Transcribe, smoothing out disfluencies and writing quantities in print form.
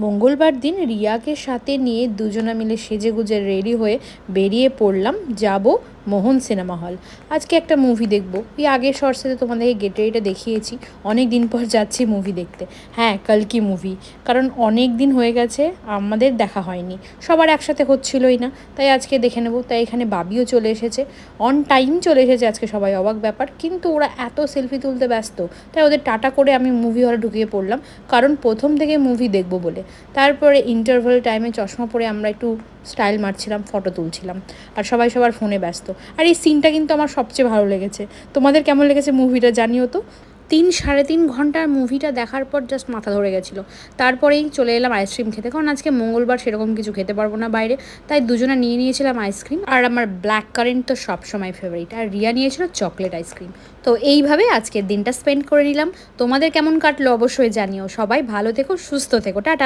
মঙ্গলবার দিন রিয়াকে সাথে নিয়ে দুজনা মিলে সেজেগুজে রেডি হয়ে বেরিয়ে পড়লাম, যাব মোহন সিনেমা হল। আজকে একটা মুভি দেখব। এই আগের শর্টসে তোমাদেরকে গেটারিটা দেখিয়েছি, অনেক দিন পর যাচ্ছি মুভি দেখতে। হ্যাঁ, কালকি মুভি, কারণ অনেক দিন হয়ে গেছে আমাদের দেখা হয়নি, সবার একসাথে হচ্ছিলই না, তাই আজকে দেখে নেব। তাই এখানে বাবিও চলে এসেছে, অন টাইম চলে এসেছে আজকে, সবাই অবাক ব্যাপার। কিন্তু ওরা এত সেলফি তুলতে ব্যস্ত, তাই ওদের টাটা করে আমি মুভি হলে ঢুকিয়ে পড়লাম, কারণ প্রথম থেকে মুভি দেখব বলে। তারপরে ইন্টারভেল টাইমে চশমা পরে আমরা একটু স্টাইল মারছিলাম, ফটো তুলছিলাম, আর সবাই সবার ফোনে ব্যস্ত। আর এই সিনটা কিন্তু আমার সবচেয়ে ভালো লেগেছে। তোমাদের কেমন লেগেছে মুভিটা জানিও তো। 3-3.5 ঘন্টার মুভিটা দেখার পর জাস্ট মাথা ধরে গেছিলো। তারপরেই চলে এলাম আইসক্রিম খেতে, কারণ আজকে মঙ্গলবার, সেরকম কিছু খেতে পারবো না বাইরে, তাই দুজনে নিয়ে নিয়েছিলাম আইসক্রিম। আর আমার ব্ল্যাক কারেন্ট তো সবসময় ফেভারিট, আর রিয়া নিয়েছিল চকলেট আইসক্রিম। তো এইভাবে আজকের দিনটা স্পেন্ড করে নিলাম। তোমাদের কেমন কাটলো অবশ্যই জানিও। সবাই ভালো থেকো, সুস্থ থেকো, টাটা।